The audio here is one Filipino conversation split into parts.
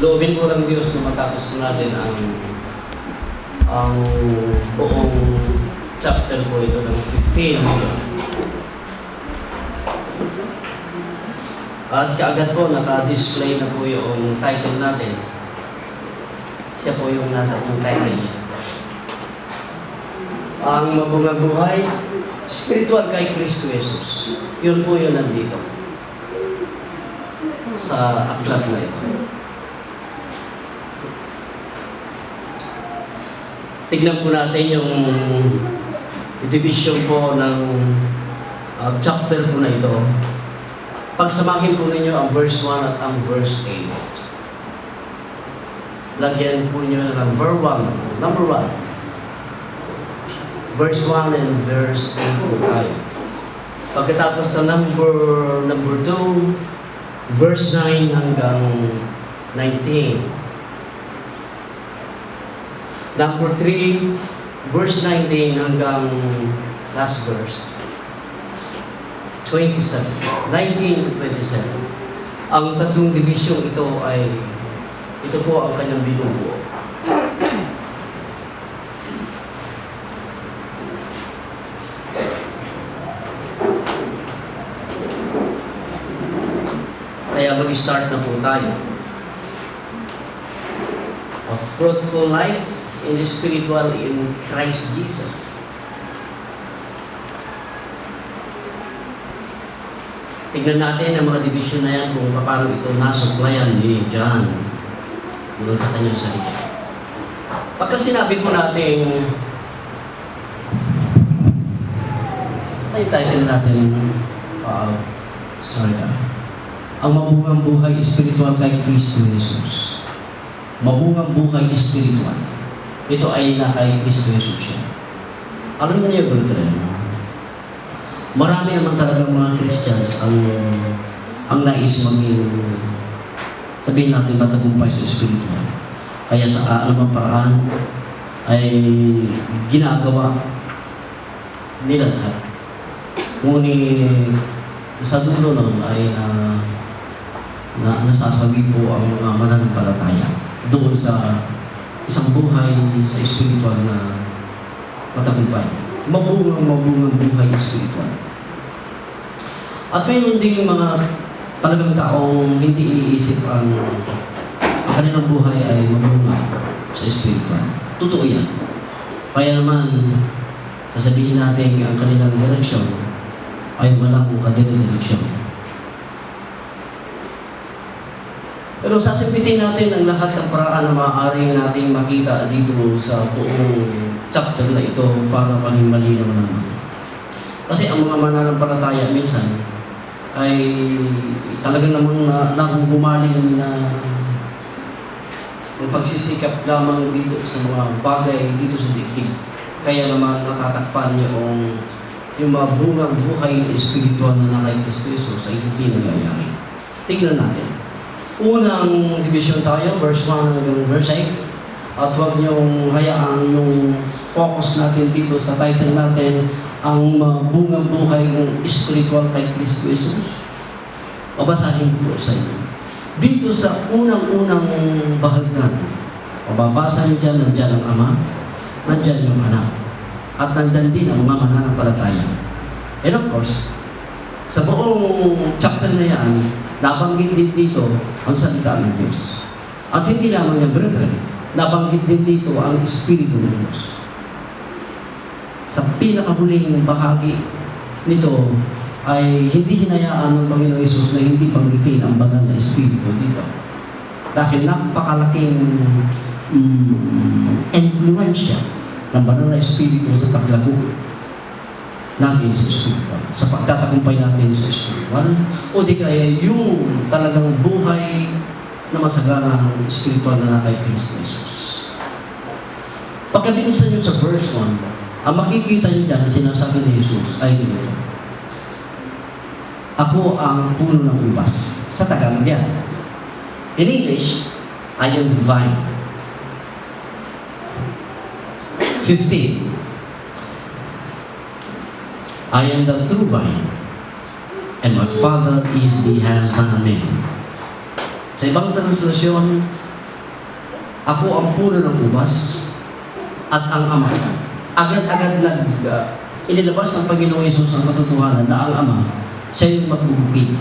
loobin po ng Diyos na matapos po natin ang buong chapter po ito ng 15. At kaagad po naka-display na po yung title natin. Siya po yung nasa yung title niya. Ang mabungang buhay, spiritual kay Kristo Jesus. Yun po yun nandito sa aklat na ito. Tignan po natin yung division po ng chapter po na ito. Pagsamahin po ninyo ang verse 1 at ang verse 8. Lagyan po nyo ng number 1. Verse 1 and verse 8 po tayo. Pagkatapos sa number 2, verse 9 hanggang 19. Number 3, verse 19 hanggang last verse. 27. 19 to 27. Ang tatlong division ito po ang kanyang binubuo. Kaya mag-start na po tayo. A fruitful life in the spiritual in Christ Jesus. Tignan natin ang mga division na yan kung paano ito nasupplyan ni John doon sa kanyang salita. Pagka sinabi po natin sa title natin ang mabungang buhay espiritual kay Kristo Jesus. Mabungang buhay espiritual. Ito ay na kay Kristo Jesus siya. Alam niyo ba ito? Marami naman talaga mga Christians ang nais maging, sabihin natin, matagumpay sa spiritual. Kaya sa anumang paraan ay ginagawa nila lahat. Ngunit sa dulo nun ay nasasabi po ang mga mananampalataya doon sa isang buhay sa spiritual na matagumpay. Mabungang buhay spiritual. At mayroon ding mga talagang taong hindi iniisip ang kanilang buhay ay mabunga sa spiritual. Totoo yan. Kaya naman, sasabihin natin ang kanilang direksyon ay wala kong kanilang direksyon. Pero sasabitin natin ang lahat ng paraan na maaaring nating makita dito sa buong chapter na ito para maging malinaw naman. Kasi ang mga mananampalataya minsan ay talagang namang nagugumaling na pagsisikap lamang dito sa mga bagay dito sa dibdib. Kaya naman natatakpan yung mga bungang buhay espiritual na kay Kristo Jesus ay hindi nangyayari. Tignan natin. Unang division tayo, verse 1 hanggang verse 8. At huwag niyong hayaan yung focus natin dito sa title natin, ang bungang buhay ng spiritual kay Kristo Jesus. Babasahin po sa inyo. Dito sa unang-unang bahag natin, mababasa niyo dyan, nandyan ang Ama, nandyan yung Anak, at nandyan din ang mga mananampalataya. And of course, sa buong chapter na yan, nabanggit din dito ang salita ng Diyos. At hindi lamang yan, brethren, nabanggit din dito ang Espiritu ng Diyos. Sa pinakahuling bahagi nito ay hindi hinayaan ng Panginoon Yesus na hindi banggitin ang banal na Espiritu dito. Dahil napakalaking influensya ng banal na Espiritu sa paglago natin sa spiritual, sa pagtatagumpay natin sa spiritual, o di kaya yung talagang buhay na masagana ng spiritual na kay Kristo Jesus. Pagkabinuksan nyo sa verse 1, ang makikita nyo dyan na sinasabi ni Jesus ay ganito: ako ang puno ng ubas. Sa Tagalog yan. In English, I am the vine. 15. I am the true vine, and my Father is the husbandman. Sa ibang translasyon, Ako ang puno ng ubas at ang Ama. Agad-agad inilabas ng Panginoong Yesus ang katotohanan na ang Ama, siya yung magbubukid.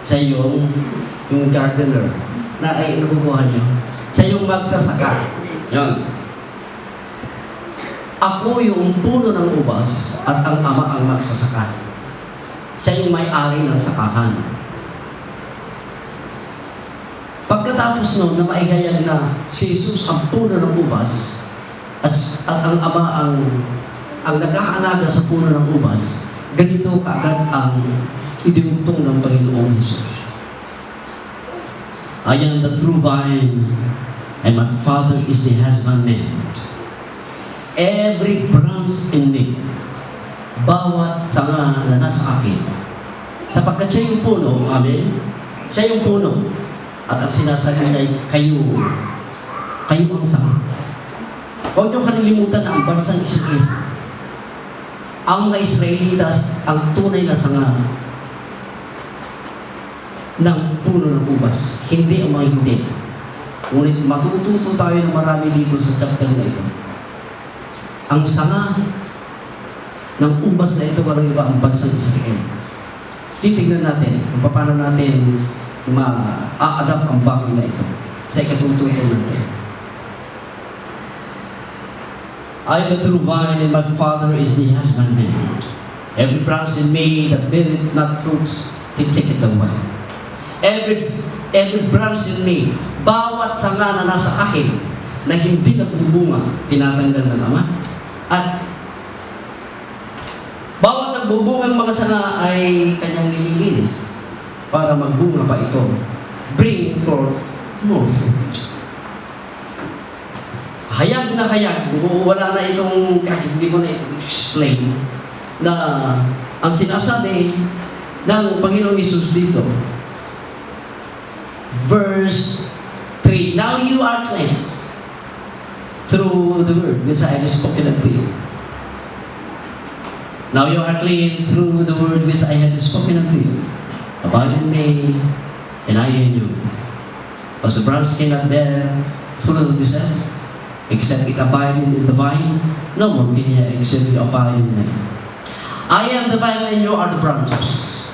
Siya yung gardener na ay nakukuha niyo. Siya yung magsasaka. Yan. Ako yung puno ng ubas at ang Ama ang magsasaka. Siya yung may-ari ng sakahan. Pagkatapos noon na maigayag na si Jesus ang puno ng ubas at ang Ama ang nag-aalaga sa puno ng ubas, ganito kaagad ang idinugtong ng Panginoong Jesus. I am the true vine, and my Father is the husbandman. Every branch in me, bawat sanga na nasa akin, sapagkat siya yung puno, amen? Siya yung puno. At ang sinasabi niya, kayo ang sanga. Huwag niyong kalilimutan na ang bansang Israel, ang mga Israelitas, ang tunay na sanga ng puno ng ubas, hindi ang mga hindi. Ngunit matututo tayo ng marami dito sa chapter na ito. Ang sanga ng ubas na ito, walang iba ang bansang Israel. Titignan natin kung paano natin ma-adapt ang bagay na ito sa ikatututo natin. I am the true vine, and my Father is the husbandman. Every branch in me that beareth not fruits, He taketh away. Every branch in me, bawat sanga na nasa akin na hindi nagbubunga, tinatanggal ng Ama. At bawat nagbubungang mga sanga ay kanyang nililinis para magbunga pa ito. Bring forth more fruit. Hayag na hayag, wala na itong, kahit hindi ko na ito explain, na ang sinasabi ng Panginoong Yesus dito, verse 3, now you are cleansed through the word which I have spoken unto you. Now you are clean through the word which I have spoken unto you. Abide in me, and I in you. As the branch cannot bear fruit of itself, except it abide in the vine, no more can ye except you abide in me. I am the vine and you are the branches.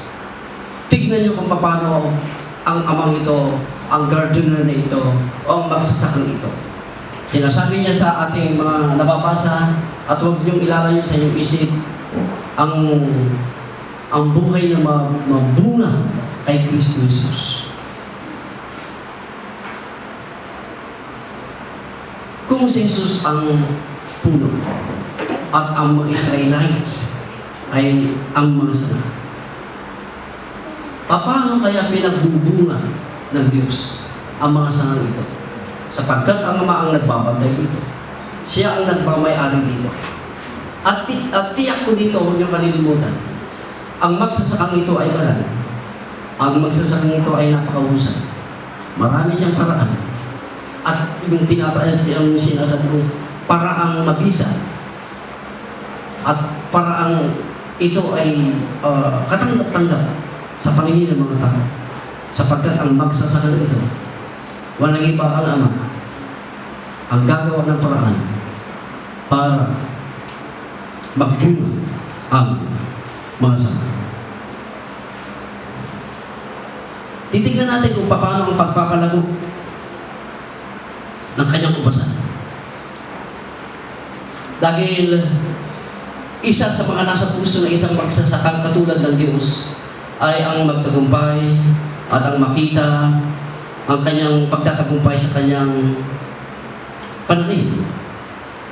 Tignan niyo kung paano ang Amang ito, ang gardener na ito, o ang magsasakang ito. Sinasabi niya sa ating mga nababasa, at huwag niyong ilalayo sa inyong isip, ang buhay na mabunga kay Kristo Jesus. Kung si Jesus ang puno at ang mga Israelites ay ang mga sanga, paano kaya pinagbubunga ng Diyos ang mga sanga ito? Sapagkat ang Ama ang nagbabantay dito. Siya ang nagmamay-ari dito. At tiyak ko dito, huwag niyong kalilimutan, ang magsasakang ito ay banal. Ang magsasakang ito ay napakahusay. Marami siyang paraan. At yung yung sinasabi ko, paraang mabisa. At paraang ito ay katanggap-tanggap sa paningin ng mga tao. Sapagkat ang magsasakang ito, walang iba ang Ama, ang gagawa ng paraan para magbunga ang mga sanga. Titignan natin kung paano ang pagpapalago ng kanyang ubasan. Dahil isa sa mga nasa puso ng isang magsasakang katulad ng Diyos ay ang magtagumpay at ang makita ang kanyang pagtatagumpay sa kanyang pananim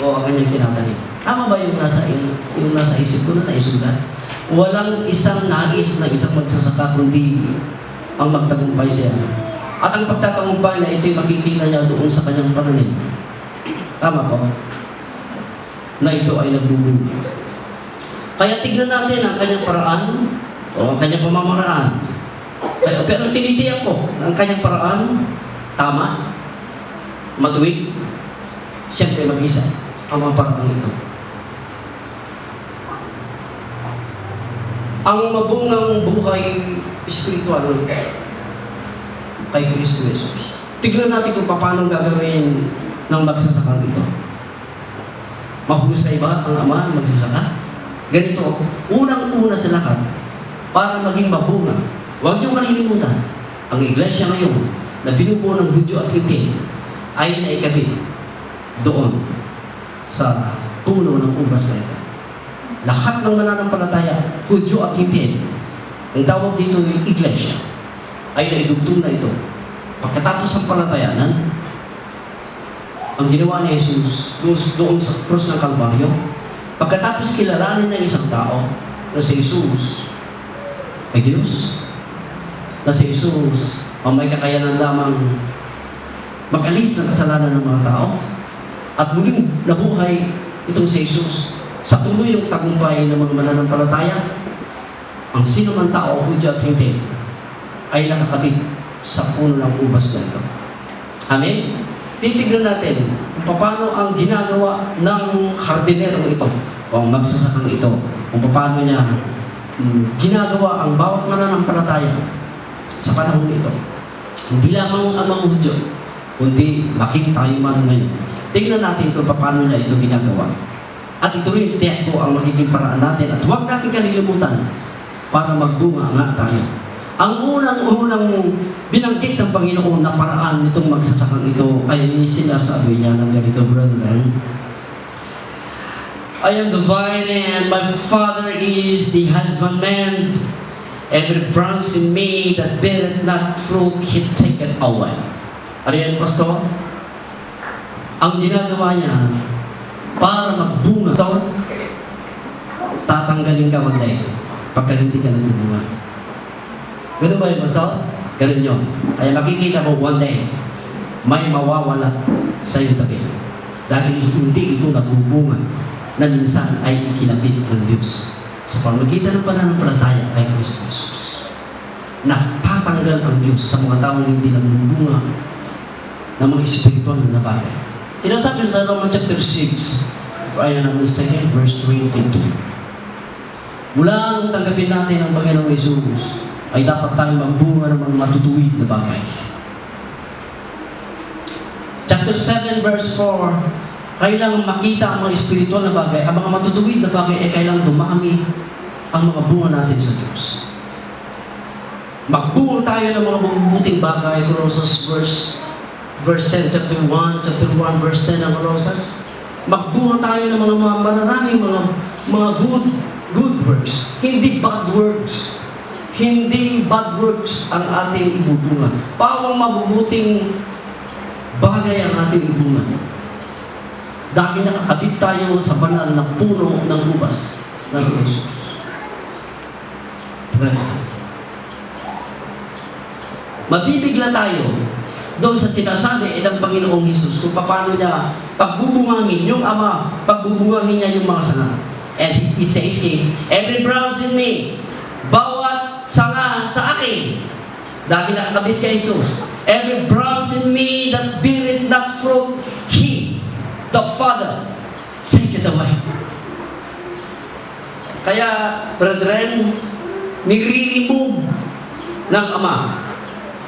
o ang kanyang tinatanim. Tama ba yung nasa isip ko na naisulat? Walang isang nais ng isang magsasaka kundi ang magtagumpay siya. At ang pagtatagumpay na ito'y makikita niya doon sa kanyang pananim. Tama po? Na ito ay nagbubunga. Kaya tignan natin ang kanyang paraan o ang kanyang pamamaraan. Pero tinitiyak ko, ang kanyang paraan, tama, matuwid, siyempre mag-isa ang mga paraan ito. Ang mabungang buhay espiritual kay Kristo Jesus. Tignan natin kung paano gagawin ng magsasakang ito. Mahusay ba ang ama ng magsasaka? Ganito, unang-una sa lahat, para maging mabunga, huwag niyong kalilimutan, ang iglesia ngayon, na binubuo ng Hudyo at Hindi, ay naikabit doon sa puno ng ubas na ito. Lahat ng mananampalataya, Hudyo at Hindi, ang tawag dito yung iglesia, ay naidugtong na ito. Pagkatapos ng palatayanan, ang ginawa ni Jesus doon sa krus ng Kalbaryo, pagkatapos kilalanin ng isang tao na si Jesus ay Diyos, na si Jesus ang may kakayanan lamang mag-alis ng kasalanan ng mga tao, at muling nabuhay itong si Jesus sa tuluyang tagumpay ng mga mananampalataya, ang sino man tao, Hudyo at Hindi, ay nakakabit sa puno ng ubas na ito. Amen? Titignan natin kung paano ang ginagawa ng hardinero ito o ang magsasakang ito, kung paano niya ginagawa ang bawat mananampalataya sa panahon ito. Hindi lamang ang mga Hudyo, kundi makita tayo man ngayon. Tingnan natin kung paano niya ito ginagawa. At ito rin tiyak po ang magiging paraan natin, at huwag natin kalilimutan para magbunga nga tayo. Ang unang-unang binanggit ng Panginoon na paraan nitong magsasakang ito ay sinasabi niya ng ganito, brethren, I am the vine and my Father is the husbandman. Every branch in me that beareth not fruit, he taketh away. Ano yan, Pastor? Ang ginagawa niya para magbunga, Pastor, tatanggalin ka one day pagka hindi ka nagbubunga. Ganun ba yun, Pastor? Ganun yun. Kaya makikita mo one day, may mawawala sa iyong tabi. Dahil hindi ito nagbubunga na minsan ay ikinabit ng Diyos sa pamagitan ng pananampalataya kay Kristo Jesus. Natatanggal ang Diyos sa mga taong hindi nagbubunga ng mga espiritual na bagay. Sinasabi sa Romans chapter 6, if I am not mistaken, verse 22. Mula nung tanggapin natin ang Panginoong Jesus, ay dapat tayong magbunga ng mga matutuwid na bagay. Chapter 7, verse 4, kailangan makita ang mga espiritual na bagay, ang mga matutuwid na bagay ay kailangan dumami ang mga bunga natin sa Diyos. Magbunga tayo ng mga mabubuting bagay, Colossus verse 10, chapter 1, verse 10 ng Colossus. Magbunga tayo ng mga mararaming mga good works, hindi bad works. Hindi bad works ang ating ibubunga. Pawang mabubuting bagay ang ating ibunga. Dahil nakakabit tayo sa banal na puno ng ubas na si Jesus. Mabibigla tayo doon sa sinasabi ng Panginoong Jesus kung paano niya pagbubungangin yung Ama, pagbubungangin niya yung mga sanga. And it says, every branch in me, bawat sanga sa akin, dahil nakakabit kay Jesus, every branch in me that beareth not fruit, He, the Father, take it away. Kaya, brethren, nire-remove ng Ama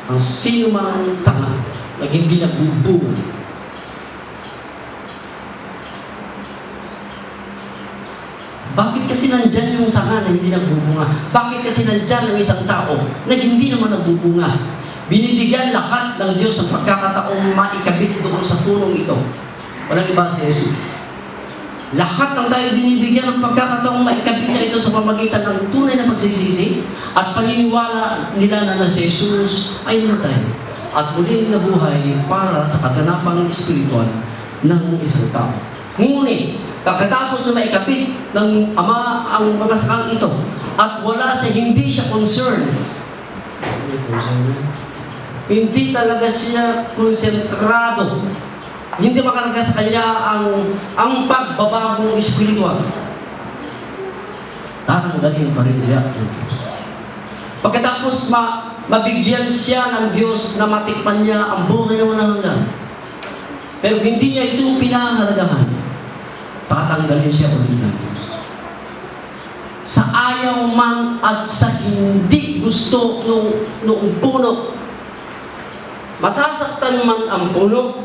ang sino mang sanga na hindi nagbubunga. Bakit kasi nandyan yung sanga na hindi nagbubunga? Bakit kasi nandyan ang isang tao na hindi naman nagbubunga? Binibigyan lahat ng Diyos ang pagkakataong maikabit doon sa punong ito. Walang iba si Jesus. Lahat ng tayo binibigyan ng pagkakataong maikabit niya ito sa pamagitan ng tunay na pagsisisi at paniniwala nila na si Jesus ay namatay at muling nabuhay para sa kaganapang espiritual ng isang tao. Ngunit, pagkatapos na maikapit ng Ama ang mga sakang ito at wala siya, hindi siya concerned. Hindi talaga siya konsentrado. Hindi makalaga sa kanya ang pagbabagong espiritual. Tatanggalin pa rin niya ng Diyos. Pagkatapos mabigyan siya ng Diyos na matikman niya ang buhay na walang hanggan, pero hindi niya ito pinahalagahan, tatanggalin siya ulit ng Diyos. Sa ayaw man at sa hindi gusto noong puno, Masasaktan man ang puno,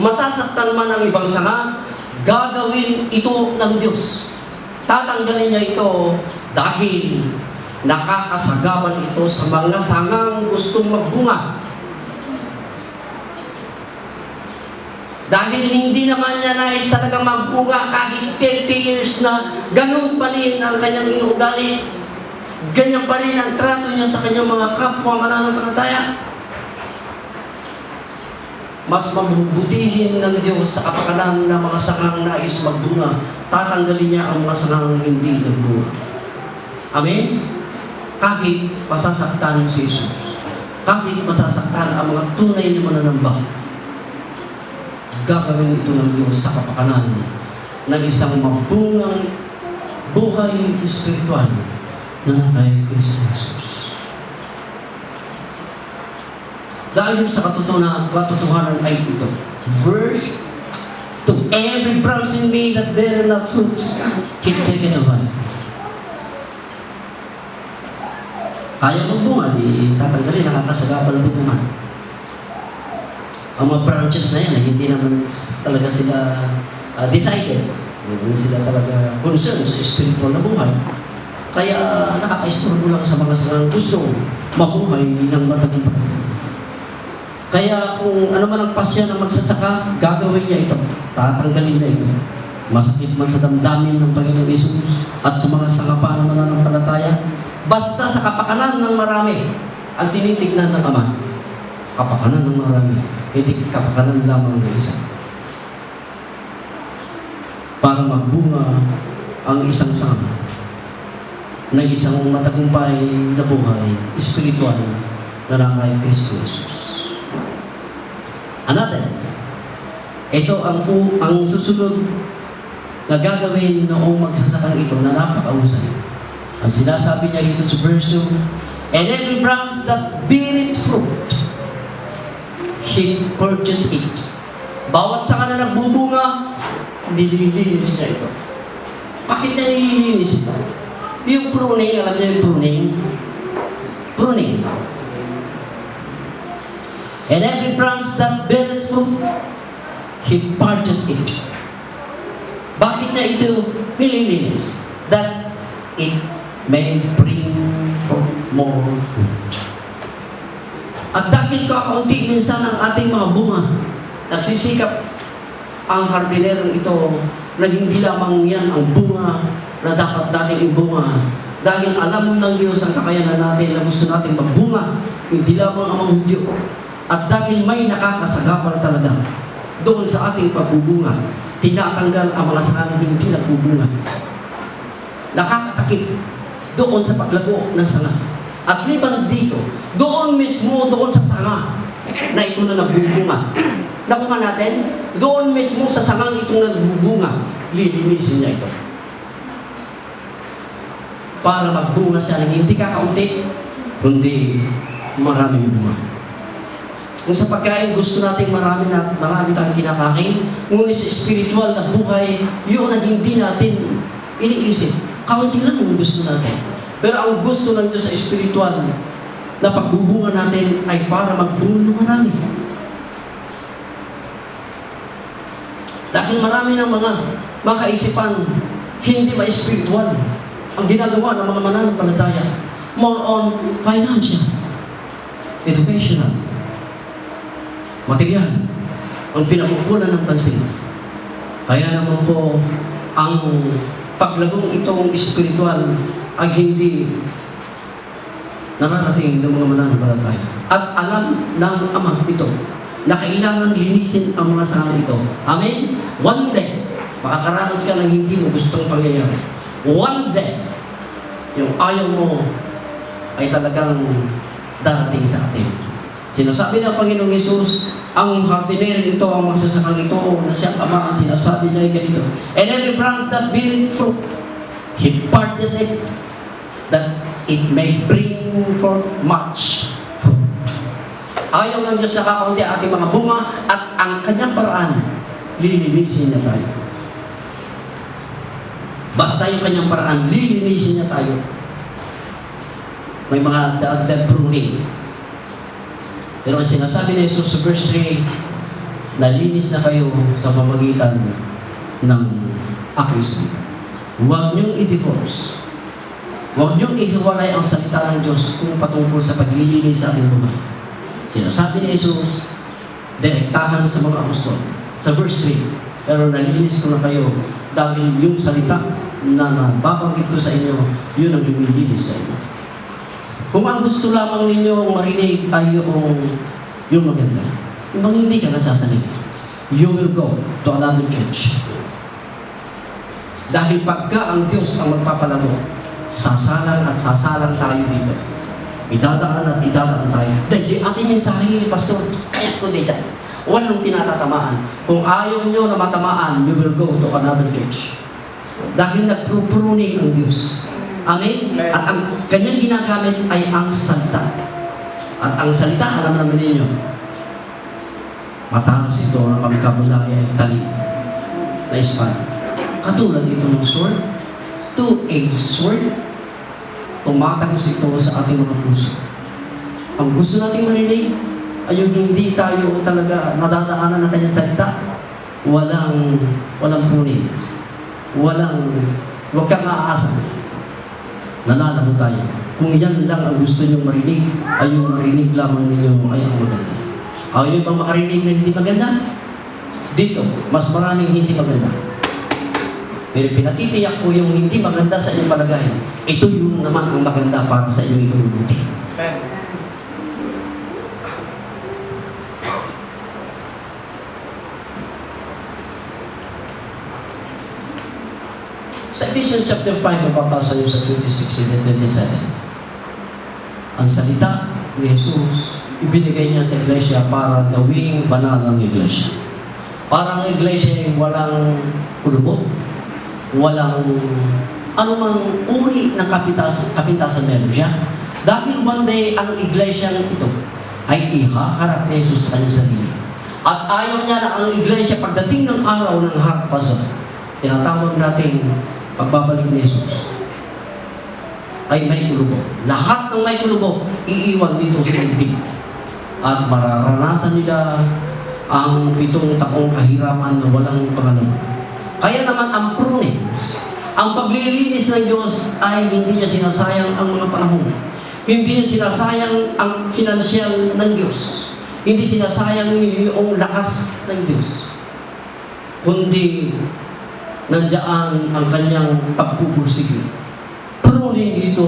masasaktan man ang ibang sanga, gagawin ito ng Diyos. Tatanggalin niya ito dahil nakakasagawan ito sa mga sangang gustong magbunga. Dahil hindi naman niya nais talaga magbunga kahit 30 years na ganun pa rin ang kanyang inuugali. Ganyan pa rin ang trato niya sa kanyang mga kapwa mananampalataya. Mas mabubutihin ng Diyos sa kapakanan ng mga sangang nais magbunga. Tatanggalin niya ang mga sangang hindi nagbunga. Amen? Kahit masasaktan si Jesus. Kahit masasaktan ang mga tunay na mananamba. Gagawin ito ng Diyos sa kapakanan ng isang mabungang buhay espiritual na kay Kristo Jesus. Dahil sa katotohanan ay ito. Verse 2. Every branch in me that bear not fruits, he take it away. Ayaw mong bunga, di tatanggalin, nakakasagabal din naman. Ang mga branches na yan, hindi naman talaga sila decided. Hindi sila talaga concerned sa spiritual na buhay. Kaya nakaka-istorbo lang sa mga sangang gusto mabuhay ng matagumpay. Kaya kung ano man ang pasya ng magsasaka, gagawin niya ito. Tatanggalin niya ito. Masakit man sa damdamin ng Panginoong Yesus at sa mga sangapa ng mananampalataya, basta sa kapakanan ng marami ang tinitignan ng Ama. Kapakanan ng marami, hindi kapakanan lamang ng isa. Para magbunga ang isang sanga ng isang matagumpay na buhay, espiritual na kay Kristo Jesus. Another, ito ang susunod na gagawin noong magsasakang ito na napakausay. Ang sinasabi niya dito sa verse 2, and every branch that beareth fruit, he purgeth it. Bawat saka na nagbubunga, nililinis niya ito. Bakit niya nililinis ito? Yung pruning, alam niyo yung pruning? Pruning. And every branch that beareth fruit, he purgeth it. Bakit niya ito nililinis? That it may bring forth more fruit. At dahil kakaunti minsan ang ating mga bunga, nagsisikap ang hardinerong ito na hindi lamang yan ang bunga na dapat natin ibunga. Dahil alam ng Diyos ang kakayanan natin na gusto natin magbunga, hindi lamang ang mga Hudyo. At dahil may nakakasagabal talaga doon sa ating pagbubunga, tinatanggal ang mga sangang hindi nagbubunga. Nakakatakip doon sa paglago ng sanga. At liban dito, doon mismo, doon sa sanga na ito na nagbubunga. Nakuha natin, doon mismo sa sangang itong nagbubunga, lilinisin niya ito. Para magbunga siya ng hindi kakaunti, kundi maraming bunga. Kung sa pagkain gusto natin marami tayong kinakain, ngunit sa spiritual na buhay, yun na hindi natin iniisip. Kaunti lang yung gusto natin. Pero ang gusto ng Diyos sa spiritual na pagbubunga natin ay para magbunga marami. Dahil marami ng mga kaisipan hindi ma-spiritual ang ginagawa ng mga mananampalataya. More on financial, educational, material, ang pinakukulan ng pansin. Kaya naman po, ang paglagong itong espiritual ay hindi nararating ng mga mananampalataya. At alam ng Ama ito na kailangan linisin ang mga sangang ito. Amen? One day, makakaranas ka ng hindi mo gustong pangyayari. One day, yung ayaw mo ay talagang darating sa atin. Sinasabi ng Panginoong Yesus, ang hardinero ito, ang magsasakang ito, na siyang Ama, ang sinasabi niya ay ganito. And every branch that beareth fruit, he parted it, that it may bring forth much fruit. Ayaw ng Diyos na kakaunti ang ating mga bunga, at ang kanyang paraan, lilinisin niya tayo. Basta yung kanyang paraan, lilinisin niya tayo. May mga dagdag pruning. Pero ang sinasabi ni Jesus sa verse 3, nalinis na kayo sa pamamagitan ng aking salita. Huwag niyong i-divorce. Huwag niyong ihiwalay ang salita ng Diyos kung patungkol sa paglilinis sa ating buhay. Sinasabi ni Jesus, direktahan sa mga apostol. Sa verse 3, pero nalinis ko na kayo dahil yung salita na nababanggit ko sa inyo, yun ang lumilinis sa inyo. Kung ang gusto lamang ninyo marinig ay yung maganda, yung hindi ka nasasalit, you will go to another church. Dahil pagka ang Diyos ang magpapalamo, sasalang at sasalang tayo dito. Idadaan at idadaan tayo. Dahil ating mensahe, Pastor, kaya ko dito. Walang pinatatamaan. Kung ayaw nyo na matamaan, you will go to another church. Dahil nagpruning ang Diyos. Amen? At ang kanyang ginagamit ay ang salita. At ang salita, alam naman ninyo, matalas ito na pagkabulay ay tali na espada. Katulad ito ng sword, two-edged sword, tumatagos ito sa ating mga puso. Ang gusto nating marinig ay yung hindi tayo talaga nadadaanan ng kanyang salita, walang pruning, huwag kang aasa. Nalalago tayo. Kung yan lang ang gusto nyo marinig, ay yung marinig lamang ninyo ay ang maganda. Ayaw bang makarinig na hindi maganda? Dito, mas maraming hindi maganda. Pero pinatitiyak ko yung hindi maganda sa inyong palagay. Ito yung naman ang maganda para sa inyong ikabubuti. Sa Ephesians chapter 5, mapapasa nyo sa 26 and 27. Ang salita ni Jesus, ibinigay niya sa iglesia para gawing banal ang iglesia. Para ang iglesia ay walang kulubot, walang anumang uri ng kapintasan meron siya. Dahil one day, ang iglesia ito ay ihaharap ni Jesus sa kanyang sarili. At ayaw niya na ang iglesia pagdating ng araw ng harpasan, tinatawag natin pagbabalik ni Jesus, ay may kulubot. Lahat ng may kulubot, iiwan dito sa ibig. At mararanasan nila ang 7 taong kahirapan na walang pangalan. Kaya naman ang pruning, ang paglilinis ng Diyos ay hindi niya sinasayang ang mga panahon. Hindi niya sinasayang ang financial ng Diyos. Hindi sinasayang yung lakas ng Diyos. Kundi nandiyan ang kanyang pagpupursige. Pruning dito,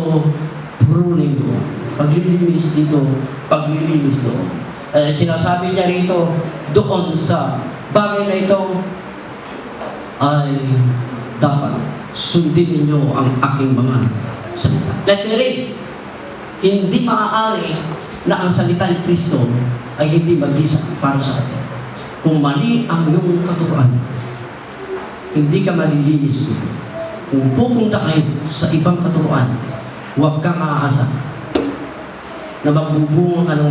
pruning doon. Paglilinis dito, paglilinis doon. Sinasabi niya rito, doon sa bagay na ito, ay dapat sundin ninyo ang aking mga salita. Let me read. Hindi maaari na ang salita ni Kristo ay hindi mag-isa para sa atin. Kung mali ang iyong katuruan, hindi ka malilinis. Kung pupunta kayo sa ibang katuruan, huwag kang aasa na magbubunga ka ng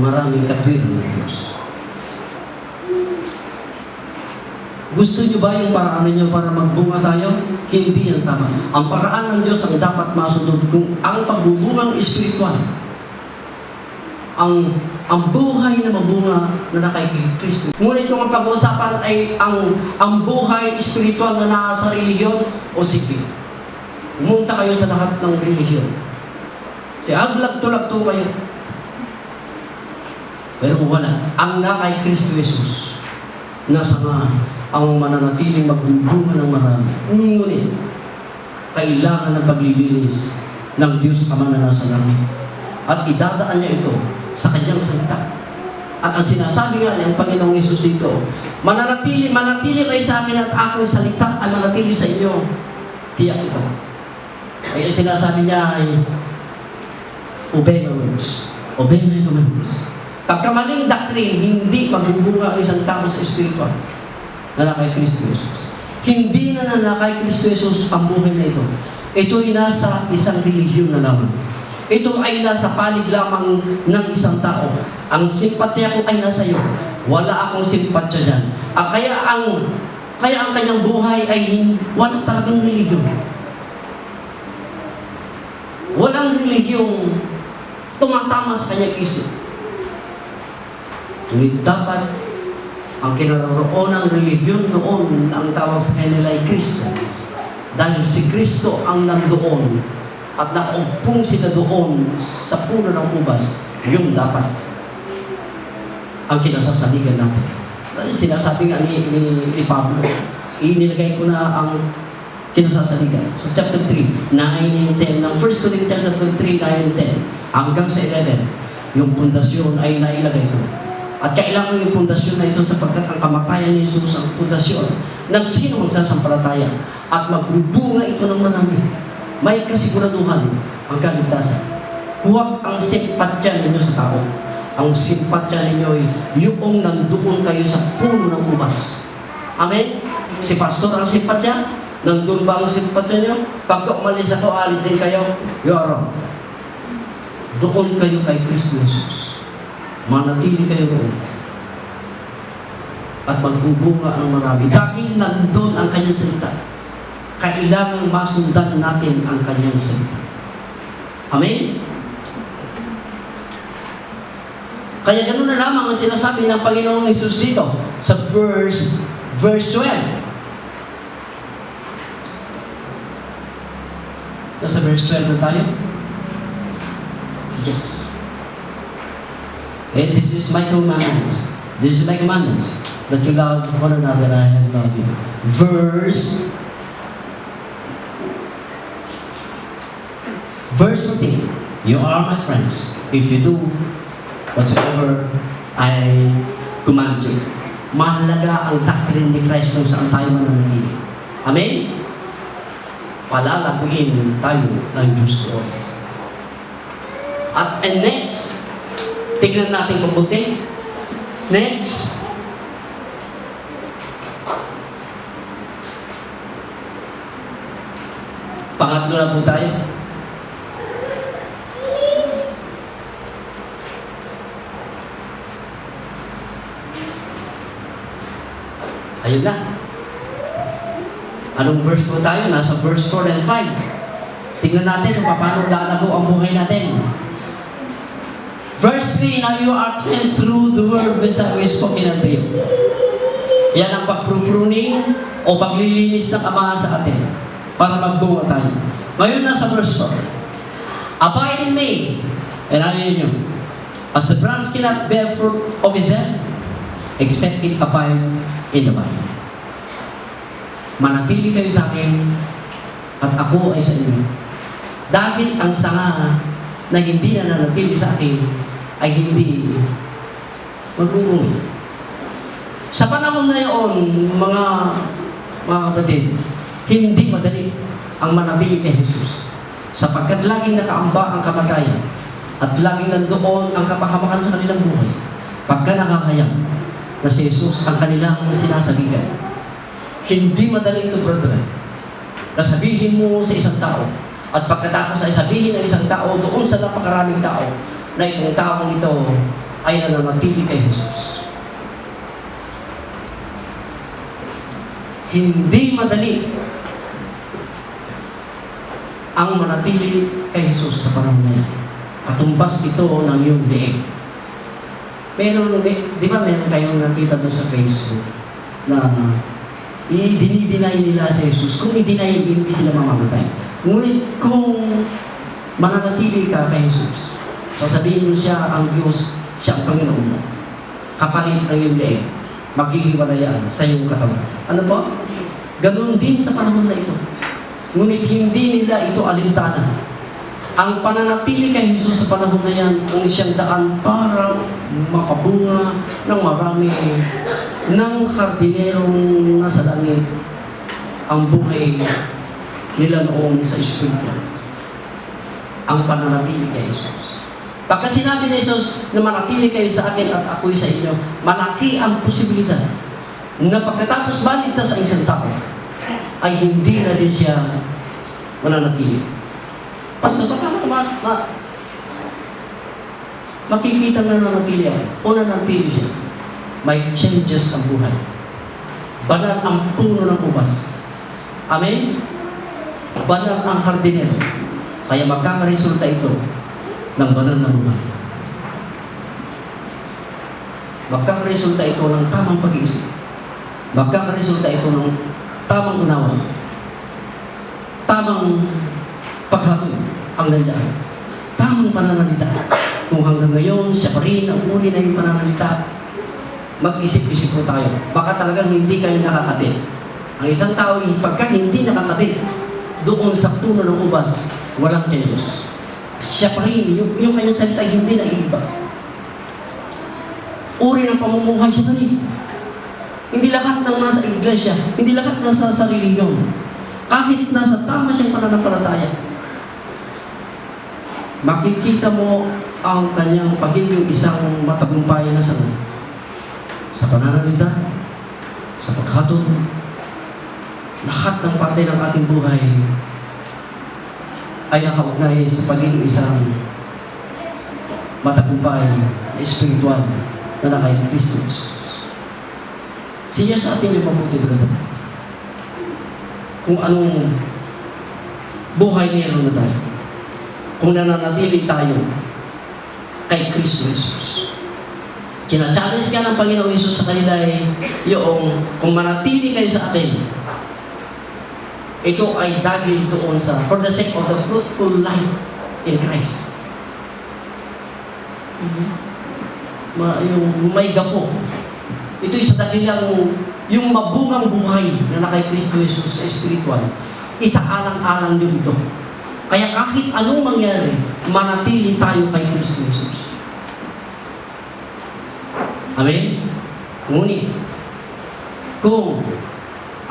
maraming katwiran ng Diyos. Gusto nyo ba yung paraan ninyo para magbunga tayo? Hindi yan tama. Ang paraan ng Diyos ang dapat masunod kung ang pagbubungang espiritual, ang buhay na mabunga na nakay Kristo. Ngunit kung ang pag-uusapan ay ang buhay espiritual na nasa relihiyon o sige, pumunta kayo sa lahat ng relihiyon. Aglag-tulagto kayo. Pero wala. Ang nakay Kristo Jesus, nasa nga ang mananatiling magbubunga ng marami. Ngunit, kailangan ng paglilinis ng Diyos Ama na nasa langit. At idadaan niya ito sa kanyang salita. At ang sinasabi nga ng Panginoong Yesus dito, manatili kayo sa akin at aking salita ay manatili sa inyo. Tiyak ito. Ay ang sinasabi niya ay, obey my words. Obey my commands. Pagkamaling doctrine, hindi magbubunga ang isang tao sa espiritual na nakay Kristo Jesus. Hindi na nakay Kristo Jesus ang buhay na ito. Ito ay nasa isang relihiyon na lamang. Ito ay nasa panig lamang ng isang tao. Ang simpatya ko ay nasa iyo. Wala akong simpatya dyan. Kaya ang kanyang buhay ay walang talagang relihiyon. Walang relihiyong tumatama sa kanyang isip. Ngunit dapat ang kinaroroonan ng relihiyon noon na ang tawag sa kanila ay Christians. Dahil si Kristo ang nandoon at nakaumpong sila doon sa puno ng ubas, yung dapat ang kinasasaligan natin. Sinasabi nga ni Pablo, inilagay ko na ang kinasasaligan. Sa chapter 3, 9 and 10, ng 1 Corinthians chapter 3, 9 and 10, hanggang sa 11, yung pundasyon ay nailagay ko. At kailangan yung pundasyon na ito sapagkat ang kamatayan ni Jesus ang pundasyon ng sino magsasampalataya at magbubunga ito ng marami. May kasiguraduhan ang kaligtasan. Huwag ang simpatya ninyo sa tao. Ang simpatya ninyo ay yung nandoon kayo sa puno ng ubas. Amen? Si pastor ang simpatya? Nandun ba ang simpatya nyo? Pagka umalis ako, alis din kayo? Yoro. Doon kayo kay Kristo Jesus. Manatili kayo doon. At magbubunga ang marami. Dahil nandun ang kanyang salita. Kailangan masundan natin ang kanyang salita. Amen? Kaya ganoon na lamang ang sinasabi ng Panginoong Jesus dito sa verse 12. Sa verse 12 na tayo. Yes. And this is my commandments. This is my commandments. That you love one another, I have loved you. Verse 14. You are my friends if you do whatsoever I command you. Mahalaga ang doctrine ni Christ kung saan tayo mananatili. Amen? Palalaguin tayo ng Diyos ko. At next, tignan natin mabuti. Next, pangatlo na po tayo. Ayun na. Anong verse po tayo? Nasa verse 4 and 5. Tingnan natin kung paano lalago ang buhay natin. Verse 3, now you are cleansed through the word which I have spoken unto you. Yan ang pagpruning o paglilinis ng Ama sa atin para magbunga tayo. Ngayon nasa verse 4. Abide in me, and I in you. As the branch cannot bear fruit of itself, except it abide in the vine. Manatili kayo sa akin at ako ay sa inyo. Dahil ang sanga na hindi na nanatili sa akin ay hindi magbubunga. Sa panahon na yun, mga kapatid, hindi madali ang manatili kay Jesus. Sapagkat laging nakaamba ang kamatayan at laging nandoon ang kapahamakan sa kanilang buhay. Pagka nakakayang na si Jesus ang kanilang sinasabihan. Hindi madali ito, brother. Nasabihin mo sa isang tao at pagkatapos ay sabihin ng isang tao doon sa napakaraming tao na itong taong ito ay nananatili kay Jesus. Hindi madali ang manatili kay Jesus sa panahon na yan. Katumbas ito ng iyong liig. Meron, di ba meron kayong nakita doon sa Facebook na i-deny nila si Jesus. Kung i-deny, hindi sila mamamatay. Ngunit kung mananatili ka kay Jesus, sasabihin mo siya ang Diyos, siya ang Panginoon mo. Kapalit ng iyong liig, maghihiwalayan sa iyong katawan. Ano po? Ganun din sa panahon na ito. Ngunit hindi nila ito alintana. Ang pananatili kay Jesus sa panahon na yan, ang siyang daan para makabunga ng marami ng hardinerong nasa langit ang buhay nila noon sa Espiritu. Ang pananatili kay Jesus. Pagka sinabi ni Jesus na manatili kayo sa akin at ako'y sa inyo, malaki ang posibilidad na pagkatapos maligtas sa isang tao, ay hindi na din siya mananatili. Pastor, paano makikita na nanatili ako? O nanatili siya? May changes ang buhay. Banal ang puno ng ubas. Amen? Banal ang hardinero. Kaya magkakaresulta ito ng banal na buhay. Magkakaresulta ito ng tamang pag-iisip. Magkakaresulta ito ng tamang unawa. Tamang paghatol ang nandiyan. Tamang pananalita. Kung hanggang ngayon, siya pa rin ang uli na yung pananalita, mag-isip-isip po tayo. Baka talagang hindi kayo nakakabit. Ang isang tao, pagka hindi nakakabit, doon sa puno ng ubas, walang kilos. Siya pa rin, yung kanyang salita hindi naiiba. Uri ng pamumuhay siya pa rin. Hindi lahat ng nasa iglesia, hindi lahat nasa relihiyon. Kahit nasa tama siyang pananampalataya, makikita mo ang kanyang pagiging isang matagumpay na sanay. Sa pananalita, sa paghatol, lahat ng parte ng ating buhay ay nakaugnay sa pagiging isang matagumpay na espiritual na nakay Kristo Jesus. Siya sa atin yung mabuti na ganda. Kung anong buhay meron na tayo. Kung nananatili tayo kay Kristo Jesus. Challenge ka ng Panginoong Jesus sa kanila ay yung kung manatili kayo sa akin, ito ay dahil doon sa for the sake of the fruitful life in Christ. Yung may gapo. Ito'y sa dakilang yung mabungang buhay na nakay Kristo Jesus sa spiritual. Isaalang-alang din ito. Kaya kahit anong mangyari, manatili tayo kay Kristo Jesus. Amen? Ngunit, kung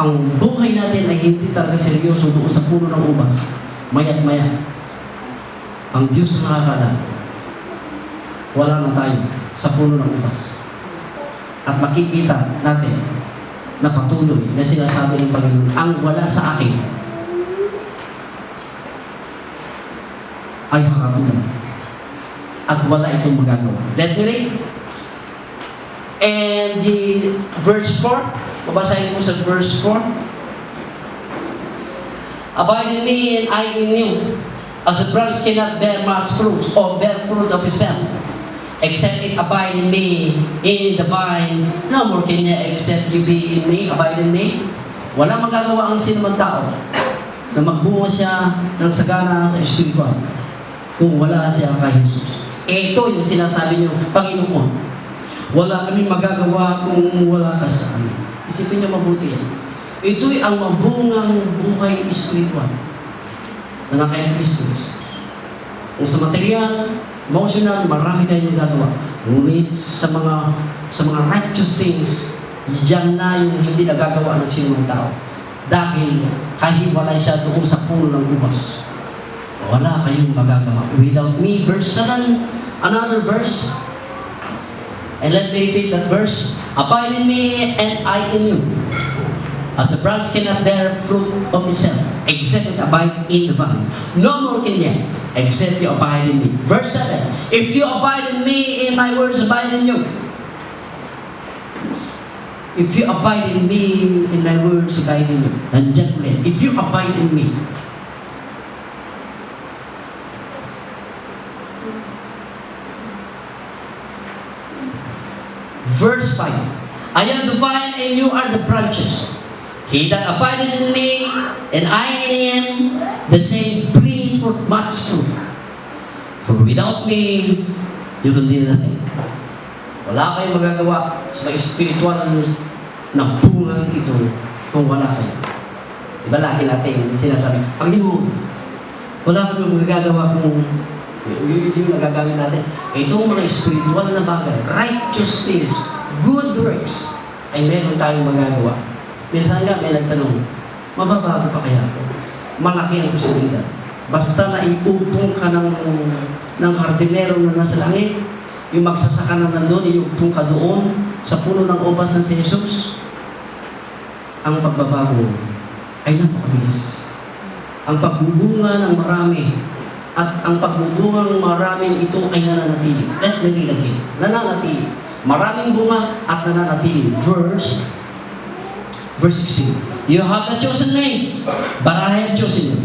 ang buhay natin ay hindi talaga seryoso doon sa puno ng ubas, maya't maya, ang Diyos na nakakala, wala na tayo sa puno ng ubas. At makikita natin na patuloy na sinasabi ng Panginoon, ang wala sa akin ay hakatulan. At wala itong magagawa. Let me read. And the verse 4, mabasahin ko sa verse 4. Abide in me and I in you, as the branch cannot bear much fruit or bear fruit of itself, except it abide in me, in the vine, no more can ye except you be in me, abide in me. Wala magagawa ang sinumang tao na magbunga siya ng sagana sa espiritual kung wala siya kay Jesus. Ito yung sinasabi niyo, Panginoon, wala kami magagawa kung wala ka sa amin. Isipin niyo mabuti yan. Ito'y ang mabungang buhay espiritual na nakay Kristo. Kung sa material, emotional, marami tayong gagawa. Ngunit sa mga righteous things, yan na yung hindi nagagawa ng sinumang tao. Dahil kahiwalay siya doon sa puno ng ubas. Wala kayong magagawa. Without me, verse 7, another verse. And let me repeat that verse. Abide in me and I in you. As the branch cannot bear fruit of itself, except it abide in the vine. No more can ye, except you abide in me. Verse 7. If you abide in me, and my words abide in you. If you abide in me, and my words abide in you. Nandiyan ulit. If you abide in me. Verse 5. I am the vine and you are the branches. He that abideth in me and I in him, the same bringeth forth much fruit. For without me, you can do nothing. Wala kayong magagawa sa mga spiritual na bungang ito kung wala kayo. Diba lagi natin sinasabi, Panginoon, wala kayong magagawa kung yun yung nagagamit natin. Itong mga spiritual na bagay, righteous things, good works, ay meron tayong magagawa. Minsan nga may nagtanong, mababago pa kaya ako? Malaki ang posibilidad. Basta na iupong ka ng hardinero na nasa langit, yung magsasaka na nandun, iupong ka doon sa puno ng ubas ng si Jesus, ang pagbabago ay napakabilis. Ang pagbubunga ng marami at ang pagbubunga ng maraming ito ay nananatili. Let me read again. Nananatili. Maraming bunga at nananatili. Verse 16. You have not chosen me, but I have chosen you,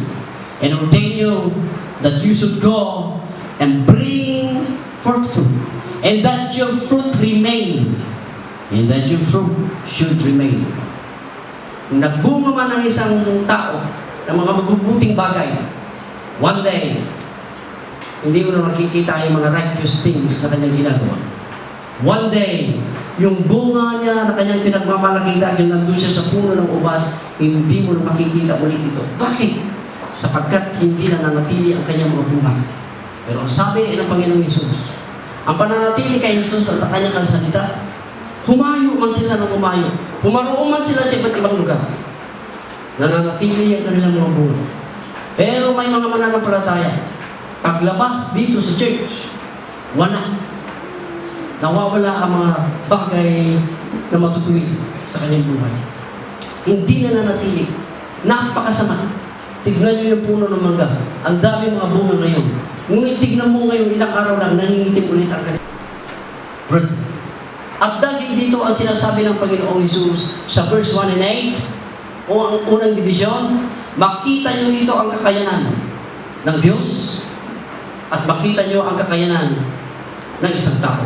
and ordained you that you should go and bring forth fruit, and that your fruit remain. And that your fruit should remain. Kung nagbunga man ang isang tao ng mga mabubuting bagay, one day, hindi mo na makikita yung mga righteous things na kanyang ginagawa. One day, yung bunga niya na kanyang pinagmamalaki dahil nandun siya sa puno ng ubas, hindi mo na makikita ulit ito. Bakit? Sapagkat hindi na nanatili ang kanyang mga bunga. Pero ang sabi ng Panginoong Hesus, ang pananatili kay Hesus at kanyang kasalita, humayo man sila ng humayo. Pumaroon man sila sa iba't ibang lugar. Nananatili ang kanilang mga bunga. Pero may mga mananampalataya, paglabas dito sa church, wala. Nawawala ang mga bagay na matutuwid sa kanyang buhay. Hindi na nanatili. Napakasama. Tignan niyo yung puno ng mangga. Ang dami mga bunga ngayon. Ngunit tignan mo ngayon, ilang araw lang, nangingitim ulit ang kanyang. At dahil dito ang sinasabi ng Panginoong Hesus sa verse 1 and 8, o ang unang division, makita niyo dito ang kakayanan ng Diyos at makita niyo ang kakayanan ng isang tao.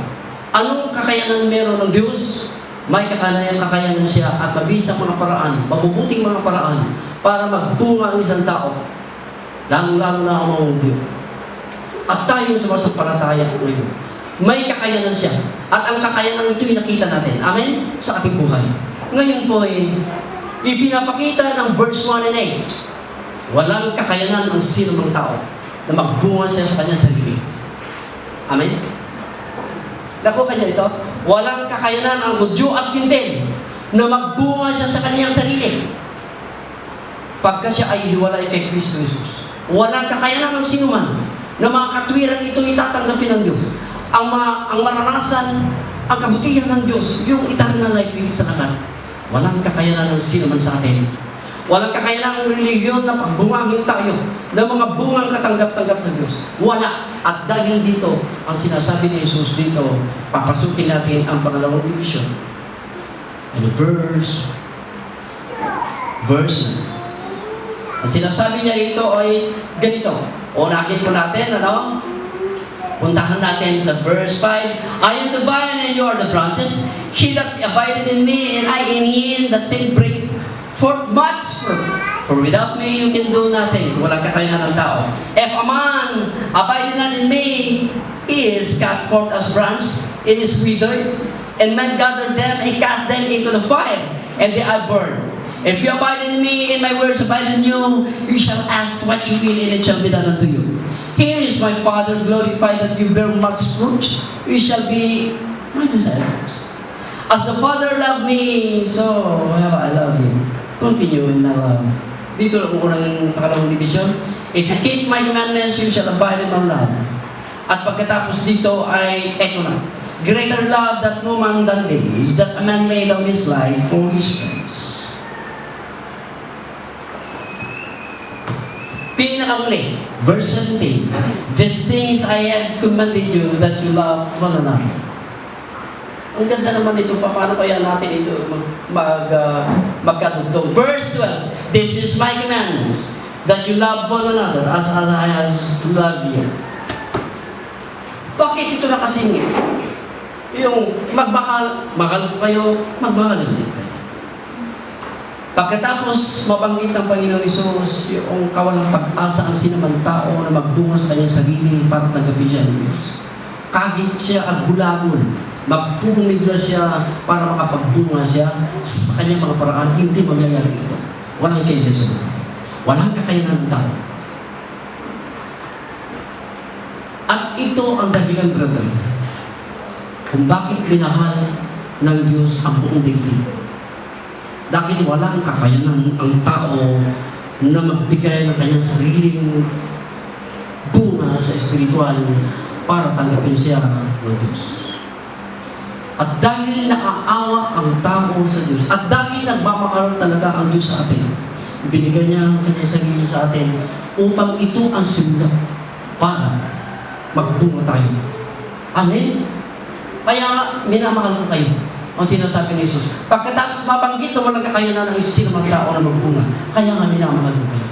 Anong kakayanan meron ng Diyos? May kakayanan siya at mabisa mo ng paraan, mabubuting mga paraan para magbunga ang isang tao. Lalo-lalo na ang mga Diyos. At tayo sa masampalataya ngayon, may kakayanan siya. At ang kakayanan ito'y nakita natin. Amen? Sa ating buhay. Ngayon po ay ipinapakita ng verse 1 and 8. Walang kakayanan ang sino mang tao na magbunga siya sa kanyang sarili. Amen? Nakuha niya ito? Walang kakayanan ang Hudyo at Hintil na magbunga siya sa kanyang sarili. Pagka siya ay hiwalay kay Kristo Jesus. Walang kakayanan ng sino man na mga katwiran ito itatanggapin ng Diyos. Ang maranasan, ang kabutihan ng Diyos, yung eternal life sa lahat. Walang kakayanan ng sino man sa atin. Walang kakayanan ng religiyon na pagbungangin tayo ng mga bungang katanggap-tanggap sa Diyos. Wala. At dahil dito, ang sinasabi ni Jesus dito, papasukin natin ang pangalawang division. And verse, ang sinasabi niya dito ay ganito. Unahin po natin, ano? Puntahan natin sa verse 5. I am the vine and you are the branches. He that abideth in me and I in him, that same bring forth much fruit. For without me you can do nothing. Walang kakayanan ng tao. If a man abideth not in me, he is cut forth as branch, it is withered, and men gather them and cast them into the fire, and they are burned. If you abide in me, and my words abide in you, you shall ask what you will, and it shall be done unto you. Here is my Father glorified that you bear much fruit. You shall be my disciples. As the Father loved me, so have I loved you. Continue in my love. Dito lang unang pangalawang division. If you keep my commandments, you shall abide in my love. At pagkatapos dito ay eto na. Greater love that no man than this, that a man laid down his life for his friends. Pinakauli, verse 17. These things I have commanded you, that you love one another. Ang ganda naman ito, paano kaya natin ito magkatugtog? Verse 12. This is my commandments, that you love one another as I has loved you. Bakit ito nakasingit? Yung mahal kayo, magmahal din kayo. Pagkatapos mabanggit ng Panginoong Hesus yung kawalang pag-asa ang sinamang tao na magtungo sa kanyang sarili para tanggapin siya ng Diyos. Kahit siya agulagol, magpumigla siya para makapagbunga siya sa kanyang mga paraan, hindi mangyayari ito. Walang kailan sa buhay. Walang kakayanan ng tao. At ito ang dahilan, brother, kung bakit minahal ng Diyos ang buong daigdig. Dahil walang kakayanan ang tao na magbigay ng kanyang sariling bunga sa espiritual para tanggapin siya ng Diyos. At dahil nakaawa ang tao sa Diyos, at dahil nagmamahal talaga ang Diyos sa atin, binigay niya ang kanyang sarili sa atin upang ito ang simula para magdunga tayo. Amen? Kaya minamahal ko kayo. Ang sinasabi ni Jesus, pagkatapos mabanggit na walang kakayanan ng sino mang tao na magbunga, kaya nga minamahal mo kayo.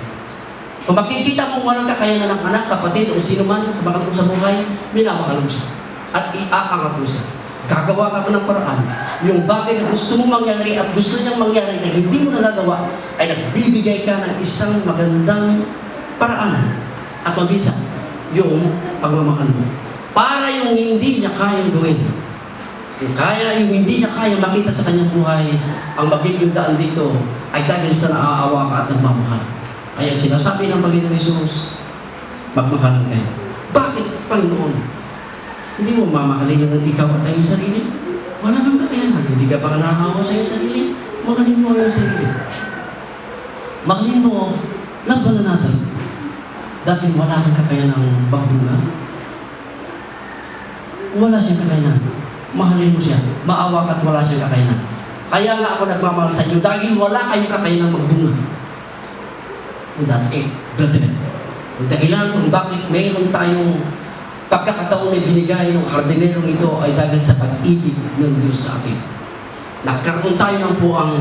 Kung makikita mong walang kakayanan ng anak, kapatid, o sino man sa mga sa buhay, minamahal mo siya. at iaangat mo siya. Gagawa ka ng paraan. Yung bagay na gusto mong mangyari at gusto niyang mangyari na hindi mo nagagawa, ay nagbibigay ka ng isang magandang paraan at mabisa yung pagmamahal mo. Para yung hindi niya kayang gawin. Yung hindi niya kaya makita sa kanyang buhay, ang magiging daan dito ay dahil sa naaawa ka at nagmamahal. Kaya sinasabi ng Panginoon Jesus, magmahalan kayo. Bakit, Panginoon? Hindi mo mamahalin yung ikaw at iyong sarili? Wala nang kakayanan. Hindi ka pa nakahawa sa iyong sarili? Mahalin mo ang iyong sarili. Mahalin mo, laban na natin. Dahil wala kang kakayanan bagbunga. Wala siyang kakayanan. Mahalin mo siya. Maawa ka at wala siyang kakayanan. Kaya nga ako nagmamahal sa inyo dahil wala kayong kakayanan magbunga. And that's it, brethren. Ang dahilan kung bakit mayroon tayong pagkakataon na binigay ng hardinerong ito ay dahil sa pag-ibig ng Diyos sa atin. Nagkaroon tayo ng puwang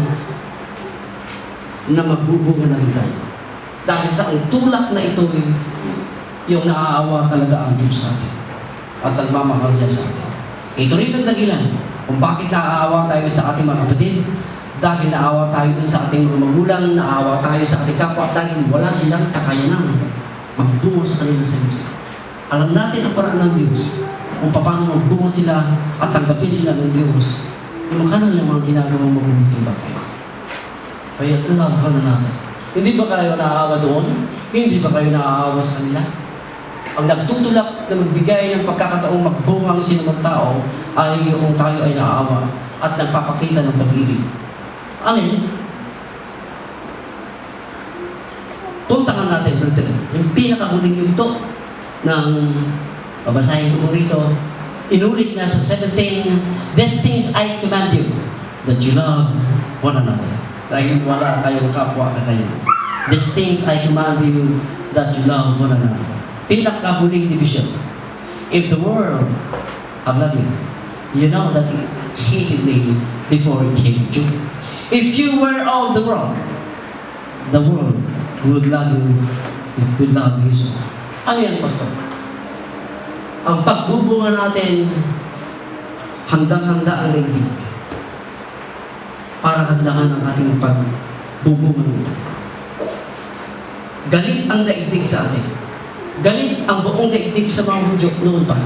na magbubunga na rin tayo. Dahil sa ang tulak na ito, yung naaawa talaga ang Diyos sa atin. At nagmamahal siya sa atin. Ito rin ang dahilan kung bakit naaawa tayo sa ating mga kapatid. Dahil naawa tayo dun sa ating mga magulang, naawa tayo sa ating kapwa, dahil wala silang kakayanan magtungo sa kanila sa Diyos. Alam natin ang paraan ng Diyos kung paano magtungo sila at tanggapin sila ng Diyos. Yung makanan yung mga ginagawang mabubuting bagay. Kaya love ka na natin. Hindi ba kayo naaawa doon? Hindi ba kayo naaawa sa kanila? Ang nagtutulak na magbigay ng pagkakataong magbunga ang sinumang tao ay yung tayo ay naaawa at nagpapakita ng pag-ibig. Amen? Tuntangan natin, brethren. Yung pinakahuling yugto ng babasahin ko rito, inulit niya sa 17, "These things I command you, that you love one another." Dahil wala kayong kapwa kakayanan. "These things I command you, that you love one another." Pinakahuling division. If the world have loved you, you know that it hated me before it hated you. If you were of the world would love you, would love you. Ano yan, Pastor? Ang pagbubunga natin, handang-handa ang daigdig para handahan ang ating pagbubunga nito. Galit ang daigdig sa atin. Galit ang buong daigdig sa mga Hudyo noon pa.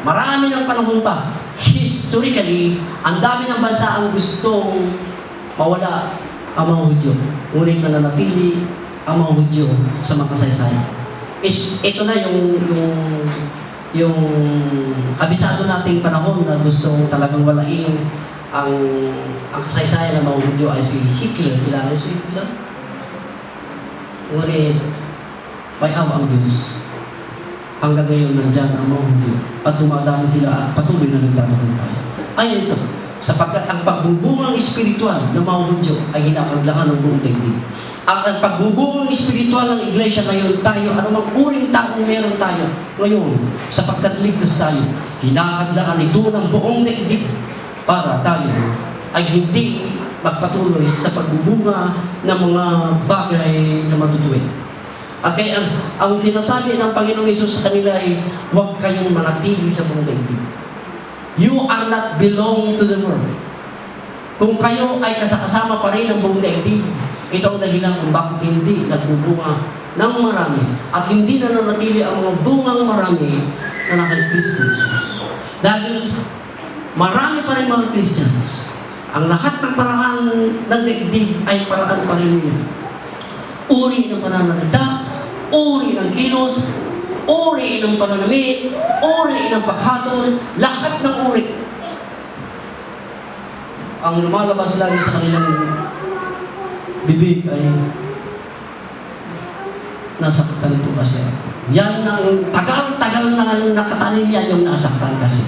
Marami ng panahon pa. Historically, ang dami ng bansa ang gustong mawala ang mga Hudyo. Ngunit nananatili ang mga Hudyo sa mga kasaysayan. Ito na yung kabisado nating panahon na gustong talagang walain ang kasaysayan ng mga Hudyo ay si Hitler. Kilala niyo si Hitler? Ngunit may awa ang Diyos. Hanggang ngayon nandyan ang mga Hudyo at dumadami sila at patuloy na nagtatagumpay. Ay ito, sapagkat ang pagbubungang espiritual ng mga Hudyo ay hinakaglakan ng buong daigdig. At ang pagbubungang espiritual ng iglesia ngayon tayo, anumang uring taong meron tayo ngayon, sapagkat ligtas tayo, hinakaglakan ito ng buong daigdig para tayo ay hindi magpatuloy sa pagbubunga ng mga bagay na matutuwid. At kaya ang sinasabi ng Panginoong Hesus sa kanila ay, huwag kayong manatili sa buong daigdig. You are not belong to the world. Kung kayo ay kasama pa rin ng buong daigdig, ito ang dahilan kung bakit hindi nagbubunga ng marami at hindi nananatili ang mga bungang marami na naka Kristo Jesus. Dahil marami pa rin mga Christians, ang lahat ng paraan ng daigdig ay paraan pa rin nila. Uri ng pananalita, uri ng kilos, uri ng pananamit, uri ng paghatol, lahat ng uri. Ang lumalabas lagi sa kanilang bibig ay nasaktan po kasi. Yan ang tagal-tagal na nakatanim yan yung nasaktan kasi.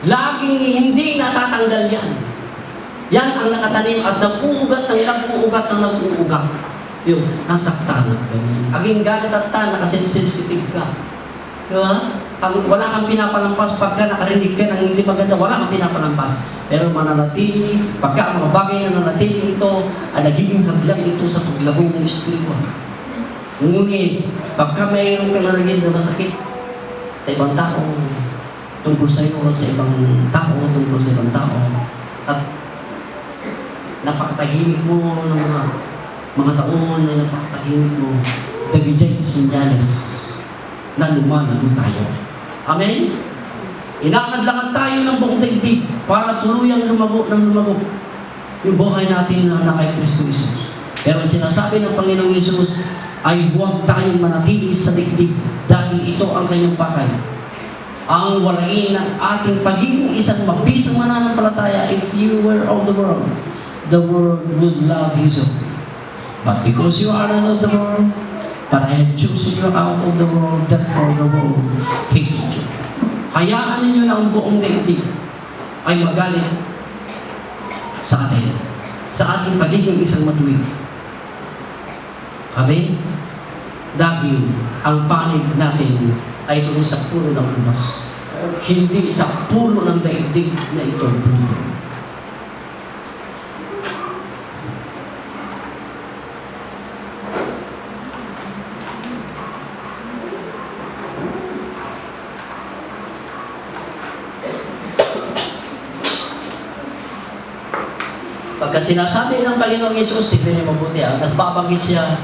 Laging hindi natatanggal yan. Yan ang nakatanim at nag-uugat ng nag-uugat ng nag-uugat. Yung nasaktan at ganyan. Aging galit at tan, nakasensitive ka. Diba? Wala kang pinapalampas pagka nakarinig ka ng hindi maganda, wala kang pinapalampas. Pero mananatili, pagka ang mga bagay na nanatili ito, ay nagiging hadlang ito sa paglabong ng espiritu. Ngunit, pagka mayroon kang nalagyan na masakit sa ibang tao, tungkol sa iyo, sa ibang tao, tungkol sa ibang tao. At napakatahimik mo ng mga taon na napakatahimik mo. Dagijay sinyales na lumalago tayo. Amen? Inakadlakan tayo ng buong daigdig para tuluyang lumago ng lumago yung buhay natin na kay Kristo Jesus. Pero sinasabi ng Panginoong Jesus ay huwag tayong manatili sa daigdig dahil ito ang kanyang pakay. Ang walain ng ating pagiging isang mabisang mananampalataya. If you were of the world would love you so. But because you are not of the world, but I have chosen you out of the world, therefore the world hates you. Hayaan ninyo na ang buong daigdig ay magalit sa atin, sa ating pagiging isang matuwid. Amen? Dahil ang panig natin ay doon sa puno ng ubas, hindi sa puno ng daigdig na ito buto. Pagka sinasabi ng Panginoong Yesus, tignan niyo mabuti, nagbabanggit siya,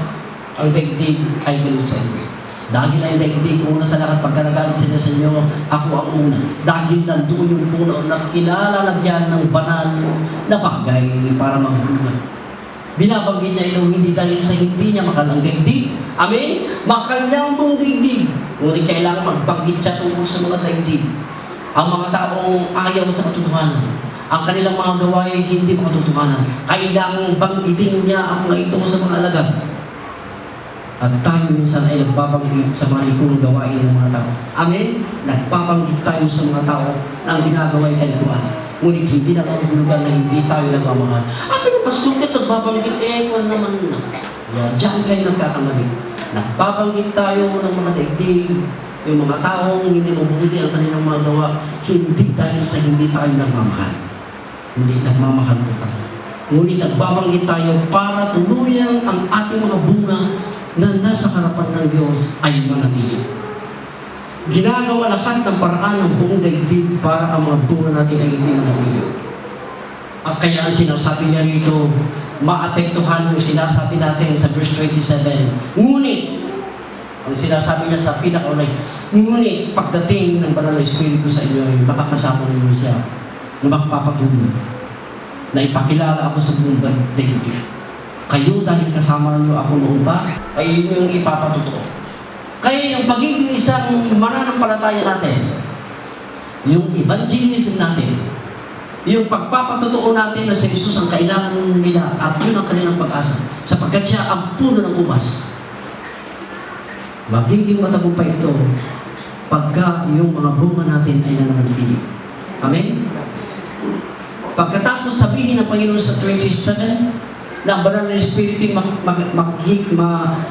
ang daigdig ay galit sa inyo. Dahil ang daigdig, una sa lahat, pagka nagalit sila sa inyo, ako ang una. Dahil nandoon yung puno na kinalalagyan ng banal na bagay para magbunga. Binabanggit niya ito hindi dahil sa hindi niya makalang daigdig. Amen? Makalang mong daigdig. Ngunit kailangan magbanggit siya tungkol sa mga daigdig. Ang mga taong ayaw sa katotohanan, ang kanilang mga gawain hindi makatotohanan. Kailangang banggitin niya ang mga ito sa mga alagad. At tayo minsan ay nagbabanggit sa mga itong gawain ng mga tao. Amen? Nagbabanggit tayo sa mga tao na ang ginagawa ay kalituan. Ngunit hindi na kahulugan na hindi tayo nagmamahal. Pastor, nagbabanggit kung naman na. Diyan kayo nagkakamali. Nagbabanggit tayo ng mga daigdig, yung mga taong hindi mabuti ang kanilang mga gawa, hindi dahil sa hindi tayo nagmamahal. Hindi nagmamahal po tayo. Ngunit nagbabanggit tayo para tuluyan ang ating mga bunga na nasa harapan ng Diyos ay manatili. Ginagawa lahat ng paraan ng buong daigdig para ang mga bunga natin ay hindi manatili. At kaya ang sinasabi niya rito, maapektuhan yung sinasabi natin sa verse 27. Ngunit, ang sinasabi niya sa pinakaulay, ngunit pagdating ng Banal na Espiritu sa inyo, ay makakasama ninyo siya na magpapatuloy na ipakilala ako sa buong daigdig. Kayo dahil kasama niyo ako noon pa, ay yun yung ipapatotoo. Kaya yung pagiging isang mananampalataya natin, yung evangelism natin, yung pagpapatotoo natin na si Jesus ang kailangan nila at yun ang kanilang pag-asa, sapagkat siya ang puno ng ubas. Magiging matagumpay ito pagka yung mga bunga natin ay nananatili. Amen? Pagkatapos sabihin ng Panginoon sa 27, na ang Banal na Espiritu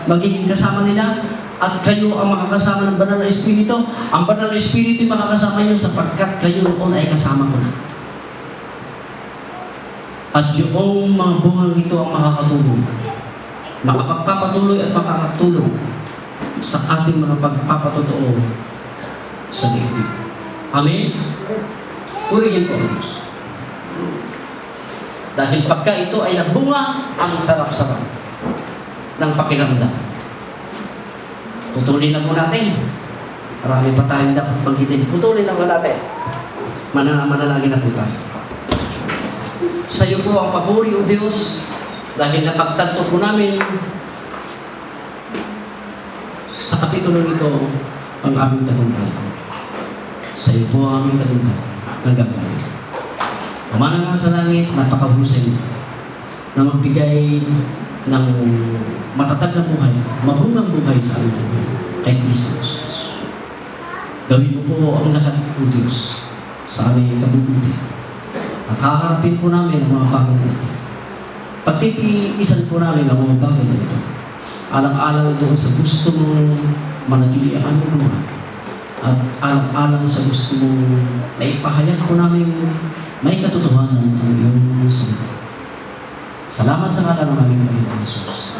magiging kasama nila at kayo ang makakasama ng Banal na Espiritu. Ang Banal na Espiritu makakasama nyo sapagkat kayo noon ay kasama ko na. At yung mga bungang ito ang makakatulong, makapagpapatuloy at makakatulong sa ating mga pagpapatotoo sa daigdig. Amen? Purihin po ang Diyos. Dahil pagka ito ay nagbunga, ang sarap-sarap ng pakiramdam. Putulin na po natin. Marami pa tayong dapat banggitin. Putulin na po natin. Manalangin na po tayo. Sa iyo po ang papuri, O Diyos, dahil napagtanto po namin sa kapitulo nito ang aming tagumpay. Sa iyo po ang aming tagumpay. Nagagawin. Umana nga sa langit, napakahusay na magbigay ng matatag na buhay, mabungang buhay sa aming buhay kay Kristo Jesus. Gawin mo po ang lahat po, Diyos, sa aming kabubuti. At haharapin po namin ang mga bagay na ito. Pagtitiisan po namin ang mga bagay na ito. Alang-alang doon sa gusto mong manatili ang aming buhay. At alang-alang sa gusto mong maipahayag po namin may katotohanan ang iyong salita. Salamat sa ngalan ng aming Panginoon Jesus.